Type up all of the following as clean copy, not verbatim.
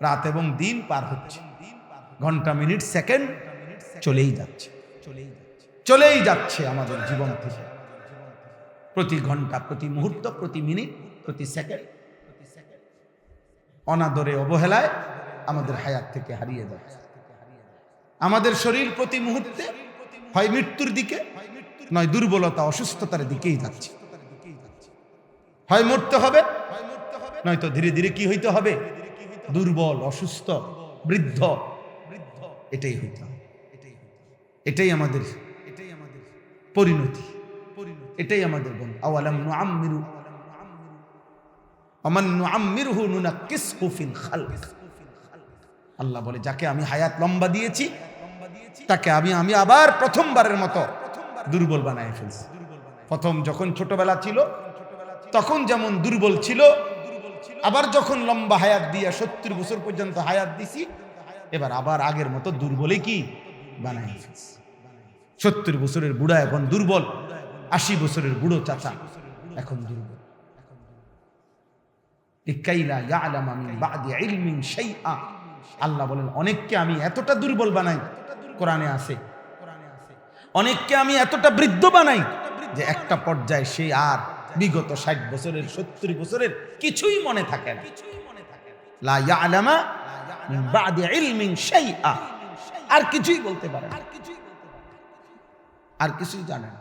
রাত এবং দিন পার হচ্ছে, ঘন্টা মিনিট সেকেন্ড চলেই যাচ্ছে, চলেই যাচ্ছে আমাদের জীবন থেকে। প্রতি ঘন্টা, প্রতি মুহূর্ত, প্রতি মিনিট, প্রতি সেকেন্ড অনাদরে অবহেলায় আমাদের হায়াত থেকে হারিয়ে যাচ্ছে। আমাদের শরীর প্রতি মুহূর্তে হয় মৃত্যুর দিকে, নয় দুর্বলতা অসুস্থতার দিকেই যাচ্ছে। হয় মরতে হবে, নয়তো ধীরে ধীরে কি হইতে হবে? দুর্বল, অসুস্থ, বৃদ্ধ, এটাই হইতে হবে। এটাই আমাদের পরিণতি, এটাই আমাদের গুণ। আওয়ালাম নুআম্মিরু ওমান নুআম্মিরহু নুনাক্কিসহু ফিল খালক। আল্লাহ বলে, যাকে আমি হায়াত লম্বা দিয়েছি তাকে আমি আবার প্রথমবারের মতো দুর্বল বানায় ফেলছি। প্রথম যখন ছোটবেলা ছিল তখন যেমন দুর্বল ছিল, আবার যখন লম্বা হায়াত দিয়া 70 বছর পর্যন্ত হায়াত দিছি, এবার আবার আগের মতো দুর্বলই কি বানায় ফেলছি। 70 বছরের বুড়া এখন দুর্বল, 80 বছরের বুড়ো চাচা এখন দুর্বল। লিকাইলা ইয়ালামা মিন বাদি ইলমিন শাইআ। আল্লাহ বলেন, অনেককে আমি এতটা দুর্বল বানাই, কোরআনে আছে, অনেককে আমি এতটা বৃদ্ধ বানাই যে একটা পর্যায়ে সে আর বিগত 60 বছরের 70 বছরের কিছুই মনে থাকে না। লা ইয়ালামা মিন বাদি ইলমিন শাইআ, আর কিছুই বলতে পারে না, আর কিছুই জানে না।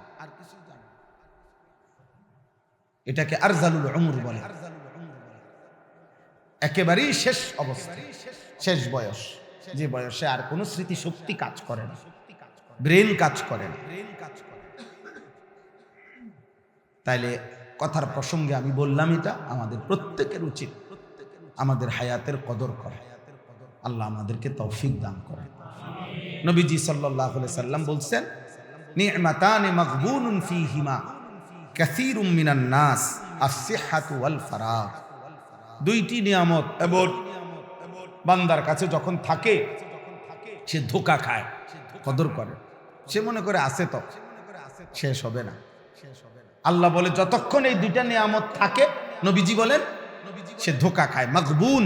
এটাকে আরজালুল উমর বলে, একেবারেই শেষ অবস্থা, শেষ বয়স, যে বয়সে আর কোনো স্মৃতিশক্তি কাজ করে না, ব্রেন কাজ করে না। তাইলে কথার প্রসঙ্গে আমি বললাম, এটা আমাদের প্রত্যেকের উচিত আমাদের হায়াতের কদর করা। আল্লাহ আমাদেরকে তৌফিক দান করেন। নবীজি সাল্লাল্লাহু আলাইহি সাল্লাম বলছেন, নি'মাতানি মাগবুনুন ফীহিমা কাসীরুম মিনান নাস আস-সিহহাতু ওয়াল ফারাগ। দুইটি নিয়ামত এবং বান্দার কাছে যখন থাকে সে ধোঁকা খায়, কদর করে, সে মনে করে আছে তো শেষ হবে না। আল্লাহ বলে, যতক্ষণ এই দুইটা নিয়ামত থাকে, নবীজি বলেন, সে ধোঁকা খায়, মাগবুন,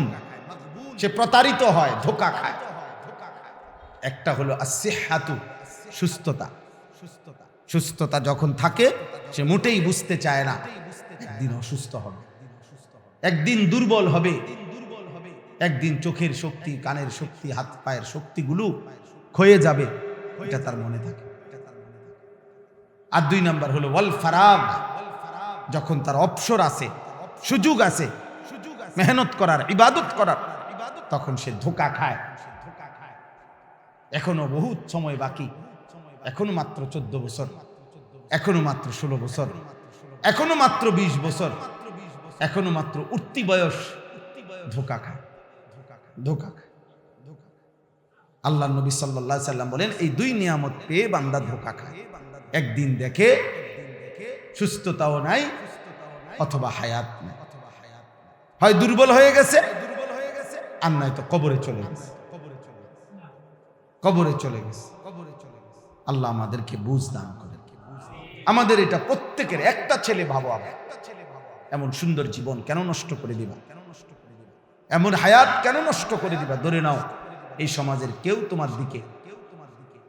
সে প্রতারিত হয়, ধোঁকা খায়। একটা হলো আস-সিহহাতু, সুস্থতা। সুস্থতা যখন থাকে সে মোটেই বুঝতে চায় না একদিন অসুস্থ হবে, একদিন দুর্বল হবে, একদিন চোখের শক্তি, কানের শক্তি, হাত পায়ের শক্তিগুলো ক্ষয়ে যাবে, এটা তার মনে থাকে। আর 2 নাম্বার হলো ওয়াল ফারাগ, যখন তার অবসর আছে, সুযোগ আছে মেহনত করার, ইবাদত করার, তখন সে ধোঁকা খায়। এখনো বহুত সময় বাকি, এখনো মাত্র 14 বছর, এখনো মাত্র 16 বছর, এখনো মাত্র 20 বছর, এখনো মাত্র উঠতি বয়স, ধোঁকা খায়, ধোঁকা খায়। আল্লাহ নবী সাল্লাল্লাহু আলাইহি সাল্লাম বলেন, এই 2 নিয়ামত পেয়ে বান্দা ধোঁকা খায়। একদিন দেখে সুস্থতাও নাই, অথবা হায়াত নাই, হয় দুর্বল হয়ে গেছে, আর নয়তো কবরে চলে গেছে, কবরে চলে গেছে। আল্লাহ আমাদেরকে বুঝ দান করে। আমাদের এটা প্রত্যেকের, একটা ছেলে ভাবো, এমন সুন্দর জীবন কেন নষ্ট করে দিবা, এমন হায়াত কেন নষ্ট করে দিবা? ধরে নাও এই সমাজের কেউ তোমার দিকে,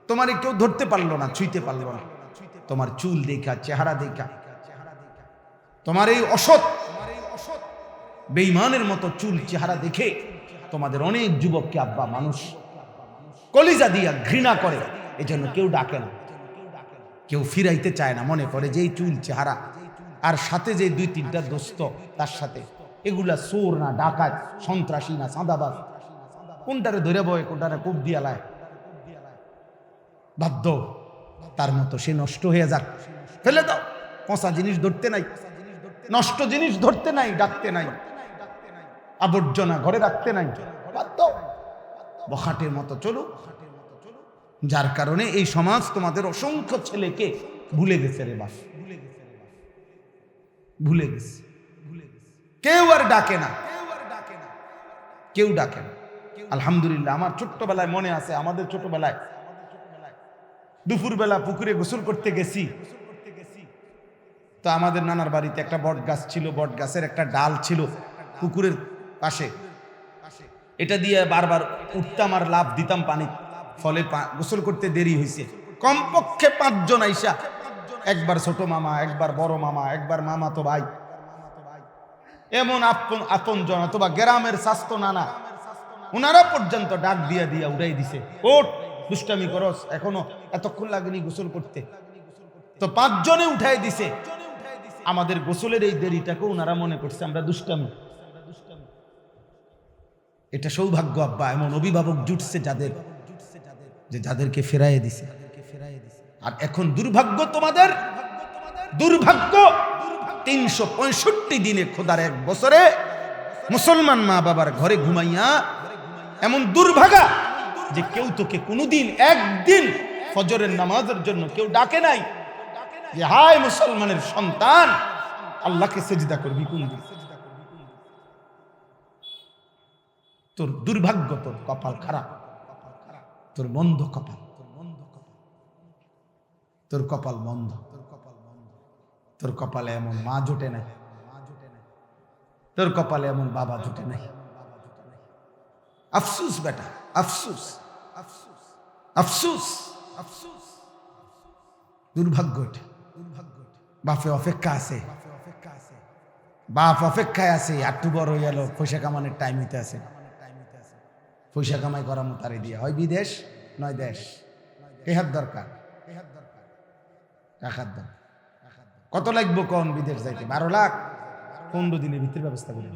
তোমারে কেউ ধরতে পারলো না, ছুঁইতে পারলো না, তোমার চুল দেখা, চেহারা দেখা, তোমার এই অসৎ বেঈমানের মতো চুল চেহারা দেখে তোমাদের অনেক যুবককে আব্বা মানুষ কলিজা দিয়া ঘৃণা করে, এজন্য কেউ ডাকে না, কেউ ফিরাইতে চায় না, মনে করে যে এই চুল চেহারা, আর সাথে যে 2-3টা দোস্ত তার সাথে, এগুলা চোর না, ডাকাত, সন্ত্রাসী না, চাঁদাবাজ, কোনটারে ধরে বয়, কোনটারে কূপ দিয়া লায়, বাধ্য তার মতো সে নষ্ট হয়ে যাক, ফেলে দাও, পচা জিনিস ধরতে নাই, নষ্ট জিনিস ধরতে নাই, ডাকতে নাই, আবর্জনা ঘরে রাখতে নাই, বাধ্য বখাটের মতো চলো। যার কারণে এই সমাজ তোমাদের অসংখ্য ছেলেকে ভুলে গেছে রে বাস, ভুলে গেছে, কেউ আর ডাকে না, কেউ ডাকে না। আলহামদুলিল্লাহ, আমার ছোট্টবেলায় মনে আছে, আমাদের ছোটবেলায় দুপুরবেলা পুকুরে গোসল করতে গেছি, তো আমাদের নানার বাড়িতে একটা বট গাছ ছিল, বট গাছের একটা ডাল ছিল পুকুরের পাশে, এটা দিয়ে বারবার উঠতাম আর লাভ দিতাম পানি, ফলে গোসল করতে দেরি হয়েছে। কমপক্ষে 5 জন আইসা, একবার ছোট মামা, একবার বড় মামা, একবার মামা তো ভাই, এমন আপন জন অথবা গ্রামের স্বাস্থ্য নানা, ওনারা পর্যন্ত ডাক দিয়া দিয়া উড়াই দিছে, ওঠ দুষ্টামি করস, এখনো এতক্ষণ লাগেনি গোসল করতে। তো 5 জনে উঠাই দিছে। আমাদের গোসলের এই দেরিটাকে ওনারা মনে করছে আমরা দুষ্টামি। এটা সৌভাগ্য আব্বা, এমন অভিভাবক জুটছে যাদের, যে যাদেরকে ফেরাইয়ে দিছে। আর এখন দুর্ভাগ্য তোমাদের, দুর্ভাগ্য 365 দিনে, খোদার 1 বছরে মুসলমান মা বাবার ঘরে ঘুমাইয়া এমন দুর্ভাগা যে কেউ তোকে কোনোদিন একদিন ফজরের নামাজের জন্য কেউ ডাকে নাই যে হায় মুসলমানের সন্তান আল্লাহকে সেজদা করবি কোন দিন। তোর দুর্ভাগ্য, তোর কপাল খারাপ, তোর মন্দ কপাল, তোর কপাল মন্দ, তোর কপালে এমন মা জোটে নাই, তোর কপালে এমন বাবা জোটে নাই। আফসুস বেটা, আফসুস, আফসুস, আফসুস, দুর্ভাগ্য এটা। বাপে অপেক্ষা আছে, বাপ অপেক্ষায় আছে, একটু বড় হয়ে গেল, পয়সা কামানোর টাইম হইতে আছে, পয়সা কামাই করার মতারে দিয়ে হয় বিদেশ নয় দেশ। টেহার দরকার, টাকার দরকার। কত লাগবো কোন বিদেশ যাইতে? 12 লাখ 15 দিনের ভিতরে ব্যবস্থা করে,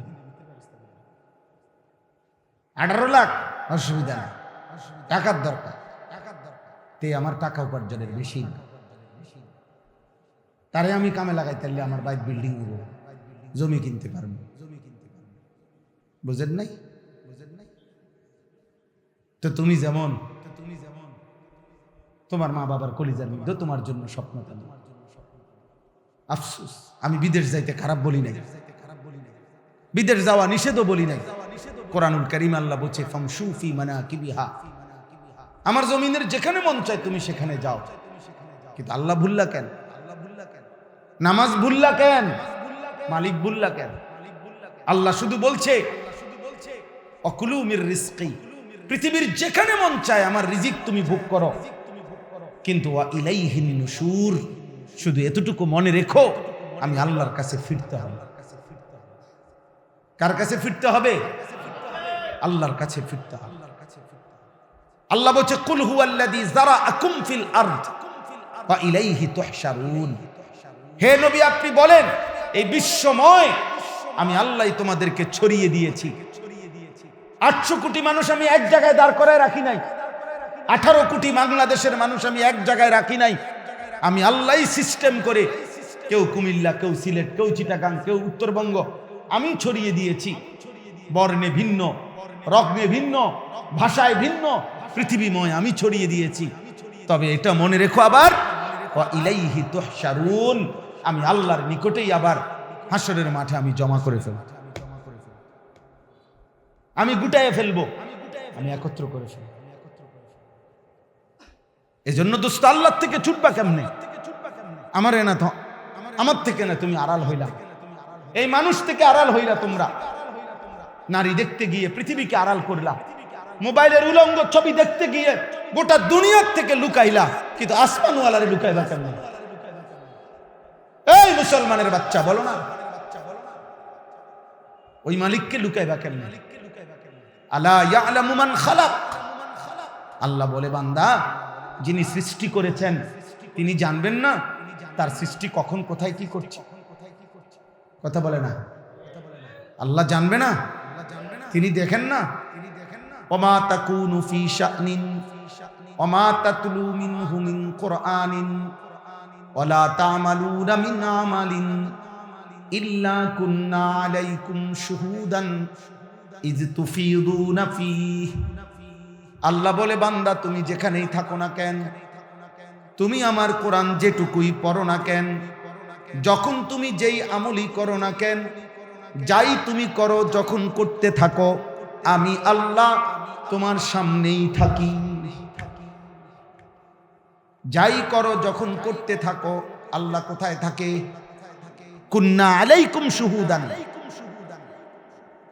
18 লাখ অসুবিধা নেই, টাকার দরকার। তে আমার টাকা উপার্জনের বেশি, তারে আমি কামে লাগাই, তাহলে আমার বাইক বিল্ডিং হইব, জমি কিনতে পারবো। বুঝেন নাই? তো তুমি যেমন তোমার মা বাবার কলিজার মধ্যে তোমার জন্য স্বপ্ন তেমন। আফসোস, আমি বিদেশ যাইতে খারাপ বলি নাই, বিদেশ যাওয়া নিষেধও বলি নাই। কোরআনুল কারীম আল্লাহ বলছে ফামশু ফি মানাকিবিহা, আমার জমিনের যেখানে মন চায় তুমি সেখানে যাও। কিন্তু আল্লাহ ভুল্লা কেন? নামাজ ভুল্লা কেন? মালিক ভুল্লা কেন? আল্লাহ শুধু বলছে অকুলু মির রিজকি, পৃথিবীর যেখানে মন চায় আমার রিজিক তুমি ভোগ করো, কিন্তু ওয়া ইলাইহিন নুশুর, শুধু এতটুকু মনে রেখো আমি আল্লাহর কাছে ফিরতে হবে। কার কাছে ফিরতে হবে? আল্লাহর কাছে ফিরতে হবে। আল্লাহ বলছে কুল হুয়াল্লাযী যারাআকুম ফিল আরদ ওয়া ইলাইহি তুহশারুন, হে নবী আপনি বলেন এই বিশ্বময় আমি আল্লাহ তোমাদেরকে ছড়িয়ে দিয়েছি। 800 কোটি মানুষ আমি এক জায়গায় দাঁড় করায় রাখি নাই, 18 কোটি বাংলাদেশের মানুষ আমি এক জায়গায় রাখি নাই। আমি আল্লাহই সিস্টেম করে, কেউ কুমিল্লা, কেউ সিলেট, কেউ চিটাগাং, কেউ উত্তরবঙ্গ, আমি ছড়িয়ে দিয়েছি। বর্ণে ভিন্ন, রত্নে ভিন্ন, ভাষায় ভিন্ন, পৃথিবীময় আমি ছড়িয়ে দিয়েছি। তবে এটা মনে রেখো আবার ওয়া ইলাইহি তুহশারুন, আমি আল্লাহর নিকটেই আবার হাসরের মাঠে আমি জমা করে ফেলব, আমি গুটায়ে ফেলবো, আমি একত্র করে ফেলব। এজন্য দোস্ত আল্লাহর থেকে ছুটবা কেমনে? আমারে না তো, আমার থেকে না, তুমি আড়াল হইলা, এই মানুষ থেকে আড়াল হইলা। তোমরা নারী দেখতে গিয়ে পৃথিবীকে আড়াল করলা, মোবাইলের উলঙ্গ ছবি দেখতে গিয়ে গোটা দুনিয়ার থেকে লুকাইলা, কিন্তু আসমানওয়ালারে লুকাইলা কেমনে? এই মুসলমানের বাচ্চা বলো না, ওই মালিককে লুকাইবা কেমনে? আলা ইয়ালামু মান খালাক, আল্লাহ বলে বান্দা যিনি সৃষ্টি করেছেন তিনি জানবেন না তার সৃষ্টি কখন কোথায় কি করছে? কথা বলে না, আল্লাহ জানবে না? তিনি দেখেন না? ওমা তাকুনু ফি শানিন ওমা তাতলু মিনহু মিন কুরআনিন ওয়ালা তা'মালুনা মিন আমালিন ইল্লা কুন্না আলাইকুম শুহুদান ইয তুফিদুনা ফীহি। আল্লাহ বলে বান্দা তুমি যেখানেই থাকো না কেন, তুমি আমার কোরআন যেটুকুই পড়ো না কেন, যখন তুমি যেই আমলই করো না কেন, যাই তুমি করো যখন করতে থাকো, আমি আল্লাহ তোমার সামনেই থাকি। যাই করো যখন করতে থাকো, আল্লাহ কোথায় থাকে? কুন্না আলাইকুম শুহুদান,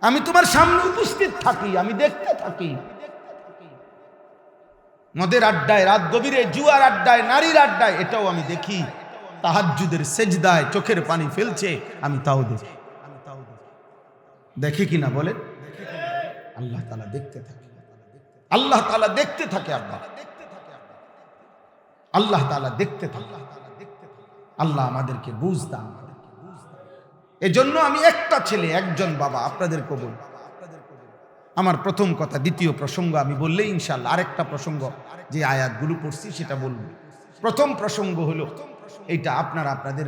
আমি তোমার সামনে উপস্থিত থাকি, আমি দেখতে থাকি। মদের আড্ডায়, রাত গভীরে জুয়ার আড্ডায়, নারীর আড্ডায়, এটাও আমি দেখি। তাহাজ্জুদের সেজদায় চোখের পানি ফেলছে, আমি তাও দেখি। দেখি কিনা বলে? আল্লাহ তাআলা দেখতে থাকে, আল্লাহ তাআলা দেখতে থাকে। আল্লাহ তাআলা দেখতে থাকে। আল্লাহ আমাদেরকে বুঝ দান। এজন্য আমি একটা ছেলে, একজন বাবা, আপনাদেরকে বলি আমার প্রথম কথা। দ্বিতীয় প্রসঙ্গ আমি বললে ইনশাআল্লাহ আরেকটা প্রসঙ্গ যে আয়াতগুলো পড়ছি সেটা বলবো। প্রথম প্রসঙ্গ হলো এইটা, আপনারা আপনাদের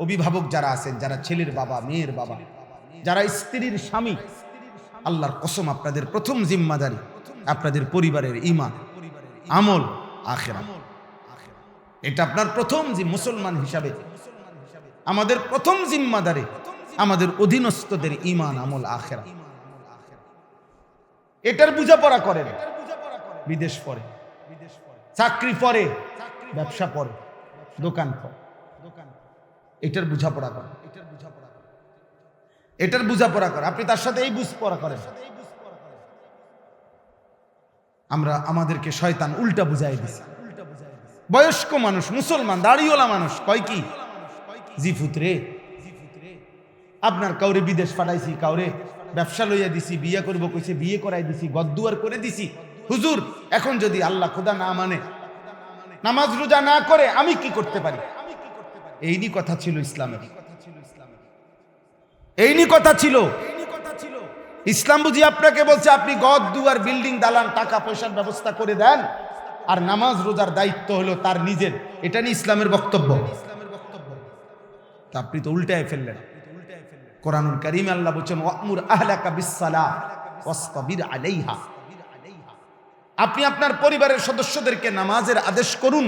অভিভাবক যারা আছেন, যারা ছেলের বাবা, মেয়ের বাবা, যারা স্ত্রীর স্বামী, আল্লাহর কসম আপনাদের প্রথম জিম্মাদারি আপনাদের পরিবারের ঈমান, আমল, আখিরাত। এটা আপনার প্রথম মুসলমান হিসাবে আমাদের প্রথম জিম্মাদারি আমাদের অধীনস্থদের ঈমান, আমল, আখিরাত। এটার বোঝাপড়া করেন। বিদেশ পরে, চাকরি পরে, ব্যবসা পরে, দোকান পরে, এটার বোঝাপড়া করেন। এটার বোঝাপড়া করে আপনি তার সাথে এই বুঝপড়া করেন। আমরা আমাদেরকে শয়তান উল্টা বুঝাই দিছে। বয়স্ক মানুষ, মুসলমান, দাড়িওয়ালা মানুষ কয় কি, জি ফুতরে, আপনার কাউরে বিদেশ পাঠাইছি, কাউরে ব্যবসা লইয়া দিছি, বিয়ে করব কইছে বিয়ে করাই দিছি, গদ্দুয়ার করে দিছি। হুজুর এখন যদি আল্লাহ খোদা না মানে, নামাজ রোজা না করে আমি কি করতে পারি? এইনি কথা ছিল ইসলামের, এইনি কথা ছিল। ইসলাম বুঝি আপনাকে বলছে আপনি গদ্দুয়ার, বিল্ডিং, দালান, টাকা পয়সার ব্যবস্থা করে দেন, আর নামাজ রোজার দায়িত্ব হলো তার নিজের। এটা নিয়ে ইসলামের বক্তব্য। তা আপনি তো উল্টায় ফেললেন। কোরআনুল কারীমে আল্লাহ বলেন ওয়া'মুর আহলাকা বিস-সালাহ ওয়াসতাবির আলাইহা। আপনি আপনার পরিবারের সদস্যদেরকে নামাজের আদেশ করুন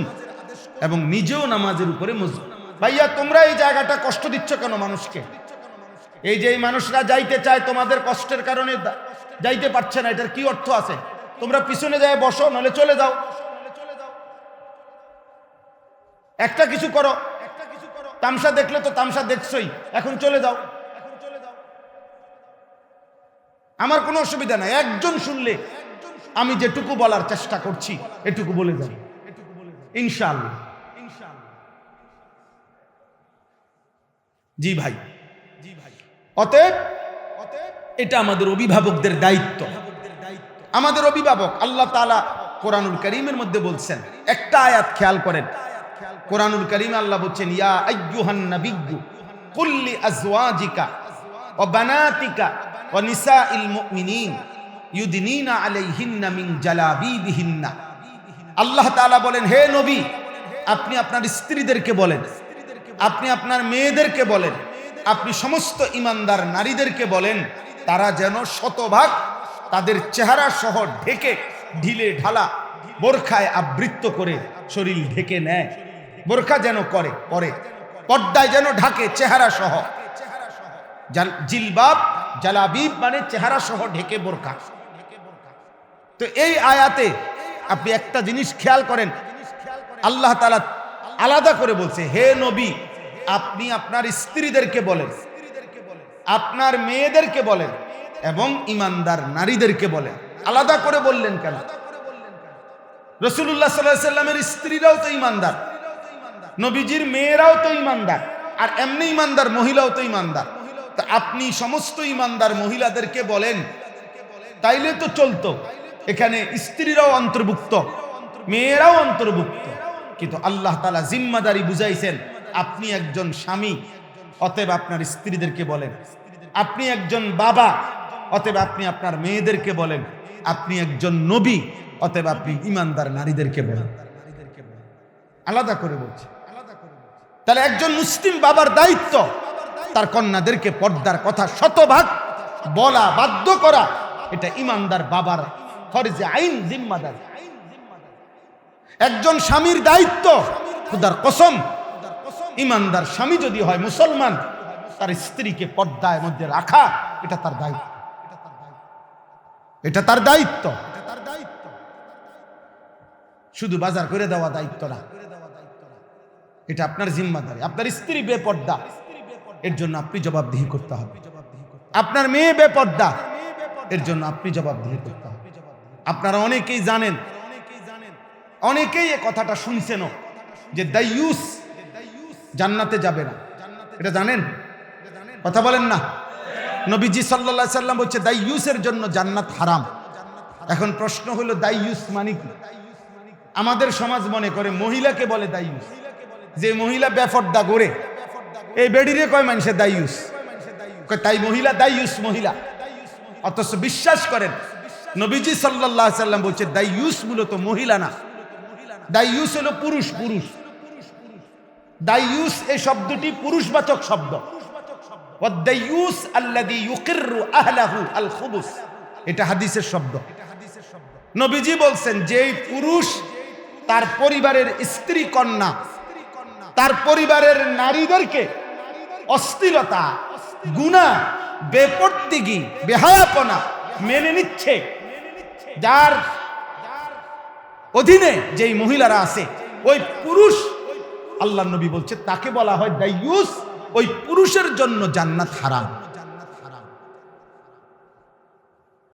এবং নিজেও নামাজের উপরে মজবুত। ভাইয়া তোমরা এই জায়গাটা কষ্ট দিচ্ছ কেন মানুষকে? এই যে এই মানুষরা যাইতে চায়, তোমাদের কষ্টের কারণে যাইতে পারছে না, এটার কি অর্থ আছে? তোমরা পিছনে যায় বসো, নাহলে চলে যাও। একটা কিছু করো। তামসা দেখলে তো তামসা দেখছই, এখন চলে যাও। আমার কোনো অসুবিধা নাই, একজন শুনলে আমি যেটুকু বলার চেষ্টা করছি এটুকু বলে যাব ইনশাআল্লাহ। জি ভাই, অতএব এটা আমাদের অভিভাবকদের দায়িত্ব। আমাদের অভিভাবক আল্লাহ তাআলা কোরআনুল কারীমের মধ্যে বলছেন, একটা আয়াত খেয়াল করেন। কোরআনুল কারীমে আল্লাহ বলছেন ইয়া আইয়ুহান নাবিয়্যু কুল লি আজওয়াজিকা ওয়া বানাতিকা ওয়া নিসাইল মুমিনিন ইউদনিনা আলাইহিন্না মিন জালাবিবিহিন্না। আল্লাহ তাআলা বলেন, হে নবী, আপনি আপনার স্ত্রীদেরকে বলেন, আপনি আপনার মেয়েদেরকে বলেন, আপনি সমস্ত ঈমানদার নারীদেরকে বলেন, তারা যেন শতভাগ তাদের চেহারা সহ ঢেকে, ঢিলে ঢালা বোরখায় আবৃত্ত করে শরীর ঢেকে নেয়। বোরখা যেন করে, পর্দায় যেন ঢাকে চেহারা সহ। জিলবাব, জালাবিব মানে চেহারা সহ ঢেকে বোরখা। তো এই আয়াতে আপনি একটা জিনিস খেয়াল করেন, আল্লাহ তাআলা আলাদা করে বলছে, হে নবী, আপনি আপনার স্ত্রীদেরকে বলেন, আপনার মেয়েদেরকে বলেন এবং ঈমানদার নারীদেরকে বলেন। আলাদা করে বললেন কেন? রাসূলুল্লাহ সাল্লাল্লাহু আলাইহি ওয়াসাল্লামের স্ত্রীরাও তো ঈমানদার, নবীজির মেয়েরাও তো ঈমানদার, আর এমনি ঈমানদার মহিলাও তো ঈমানদার। তা আপনি সমস্ত ঈমানদার মহিলাদেরকে বলেন, তাইলে তো চলতো। এখানে স্ত্রীরাও অন্তর্ভুক্ত, মেয়েরাও অন্তর্ভুক্ত। কিন্তু আল্লাহ তাআলা জিম্মাদারি বুঝাইছেন, আপনি একজন স্বামী, অতএব আপনার স্ত্রীদেরকে বলেন। আপনি একজন বাবা, অতএব আপনি আপনার মেয়েদেরকে বলেন। আপনি একজন নবী, অতএব আপনি ঈমানদার নারীদেরকে বলেন। আলাদা করে বলছে। তাহলে একজন মুসলিম বাবার দায়িত্ব তার কন্যাদেরকে পর্দার কথা শতভাগ বলা, বাধ্য করা। এটা ঈমানদার বাবার ফরজে আইন, জিম্মাদারি। একজন স্বামীর দায়িত্ব, খোদার কসম, ঈমানদার স্বামী যদি হয় মুসলমান, তার স্ত্রীকে পর্দার মধ্যে রাখা এটা তার দায়িত্ব। এটা তার দায়িত্ব, শুধু বাজার করে দেওয়া দায়িত্ব না। এটা আপনার জিম্মাদারি। আপনার স্ত্রী বেপর্দা, এর জন্য আপনি জবাবদিহি করতে হবে। আপনার মেয়ে বেপর্দা, এর জন্য আপনি জবাবদিহি করতে হবে। আপনারা অনেকেই জানেন, অনেকেই এই কথাটা শুনছেন যে দাইয়ুস জান্নাতে যাবে না, এটা জানেন? কথা বলেন না। নবীজি সাল্লাল্লাহু আলাইহি সাল্লাম বলছে দাইয়ুসের জন্য জান্নাত হারাম। এখন প্রশ্ন হলো দাইয়ুস মানে কি? আমাদের সমাজ মনে করে মহিলাকে বলে দাইয়ুস, যে মহিলা বেপর্দা করে এই বেডিরে কয় মানুষে দাইয়ুস, তাই মহিলা দাইয়ুস মহিলা। অথচ বিশ্বাস করেন নবীজি সাল্লাল্লাহু আলাইহি সাল্লাম বলছে দাইয়ুস মূলত মহিলা না, দাইয়ুস হলো পুরুষ। পুরুষ দাইয়ুস এই শব্দটি পুরুষবাচক শব্দ। ওয়াদাইয়ুস আল্লাযী ইউকিররু আহলাহু আল খুবুস, এটা হাদিসের শব্দ। নবীজি বলছেন যেই পুরুষ তার পরিবারের স্ত্রী কন্যা, তার পরিবারের নারীদেরকে অশ্লীলতা, গুনাহ, বেপরদিগি, বেহায়াপনা মেনে নিচ্ছে, যার অধীনে যেই মহিলারা আছে ওই পুরুষ, আল্লাহর নবী বলছে তাকে বলা হয় দাইয়ুস। ওই পুরুষের জন্য জান্নাত হারাম।